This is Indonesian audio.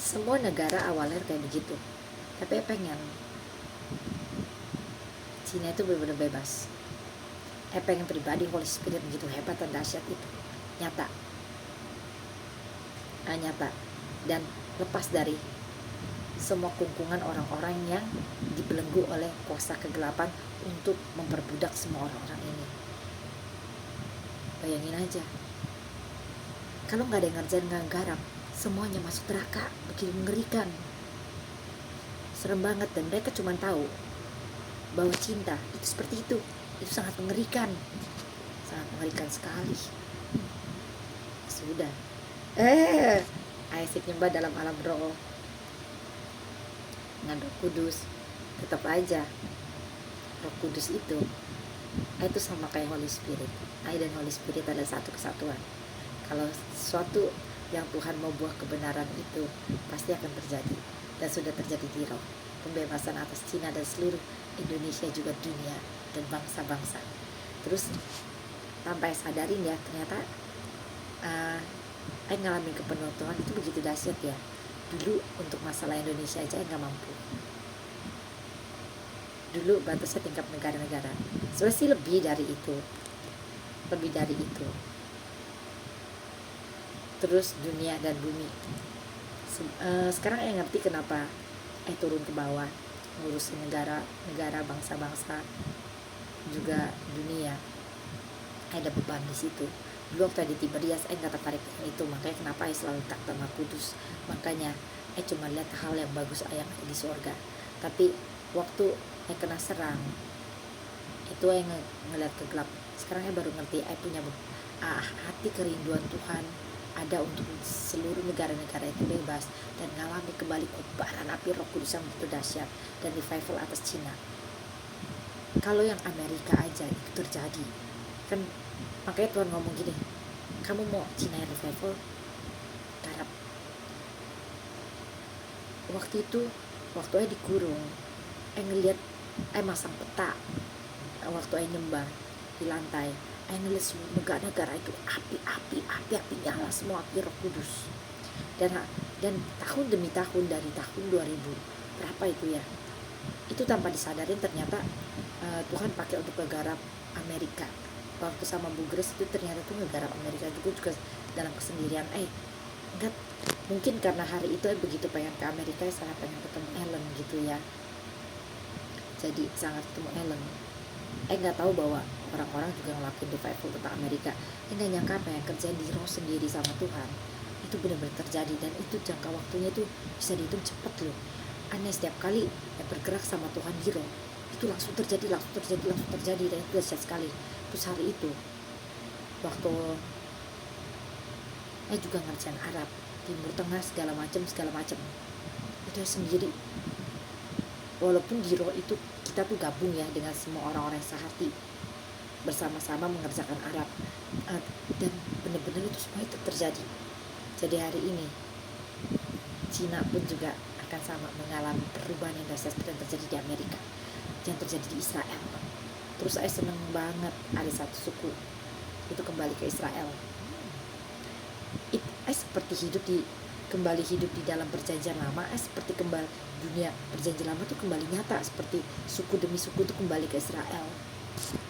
Semua negara awalnya kayak begitu, tapi pengen Cina itu benar-benar bebas. Pengen pribadi Holy Spirit begitu hebat dan dahsyat itu nyata, nyata, dan lepas dari semua kungkungan orang-orang yang dibelenggu oleh kuasa kegelapan untuk memperbudak semua orang-orang ini. Bayangin aja, kalau nggak ada yang ngerjain, nggak garap, semuanya masuk neraka, begitu mengerikan, serem banget. Dan mereka cuma tahu bahwa cinta itu seperti itu sangat mengerikan sekali. Sudah, asik nyembah dalam alam roh dengan Roh Kudus. Tetap aja Roh Kudus itu sama kayak Holy Spirit. I dan Holy Spirit adalah satu kesatuan. Kalau sesuatu yang Tuhan mau buah kebenaran itu pasti akan terjadi, dan sudah terjadi di roh. Pembebasan atas Cina dan seluruh Indonesia, juga dunia dan bangsa-bangsa. Terus tanpa sadarin ya, ternyata ngalamin kepenuhan Tuhan itu begitu dahsyat ya. Dulu untuk masalah Indonesia aja nggak mampu. Dulu batasnya tingkat negara-negara. Sebenarnya sih lebih dari itu. Terus dunia dan bumi. Sekarang ngerti kenapa turun ke bawah ngurusin negara, bangsa-bangsa, juga dunia. Ada beban di situ. Dulu waktu di Tiberias nggak tertarik dengan itu, makanya kenapa selalu tak sama kudus. Makanya cuma lihat hal yang bagus yang ada di surga. Tapi waktu kena serang itu ngeliat ke gelap. Sekarang baru ngerti punya hati kerinduan Tuhan ada untuk seluruh negara-negara itu bebas dan ngalami kembali kobaran api Roh Kudus yang begitu dahsyat dan revival atas Cina. Kalau yang Amerika aja itu terjadi kan, makanya Tuhan ngomong gini, kamu mau Cina revival, garap. Waktu itu dikurung, ngeliat masang peta, waktu nyembah di lantai, ngeliat semua negara-negara itu api nyala semua, api Roh Kudus. Dan tahun demi tahun, dari tahun 2000 berapa itu ya, itu tanpa disadarin ternyata Tuhan pakai untuk ngegarap Amerika. Waktu sama Bu Grace itu ternyata tuh ngegarap Amerika juga dalam kesendirian. Enggak, mungkin karena hari itu begitu pengen ke Amerika, sangat pengen ketemu Ellen gitu ya, jadi sangat ketemu Ellen. Nggak tahu bahwa orang-orang juga ngelakuin revival tentang Amerika. Nggak nyangka apa yang kerjain di roh sendiri sama Tuhan itu benar-benar terjadi, dan itu jangka waktunya tuh bisa dihitung cepet loh. Aneh, setiap kali bergerak sama Tuhan di roh itu langsung terjadi, dan itu dahsyat sekali. Terus hari itu waktu juga ngerjain Arab, Timur Tengah, segala macam itu sendiri. Walaupun di roh itu kita tuh gabung ya dengan semua orang-orang yang sehati, bersama-sama mengerjakan Arab, dan benar-benar itu semua itu terjadi. Jadi hari ini Cina pun juga akan sama mengalami perubahan yang dahsyat seperti yang terjadi di Amerika, yang terjadi di Israel. Terus saya seneng banget ada satu suku itu kembali ke Israel. Seperti kembali hidup di dalam perjanjian lama, seperti kembali dunia perjanjian lama tuh kembali nyata, seperti suku demi suku tuh kembali ke Israel.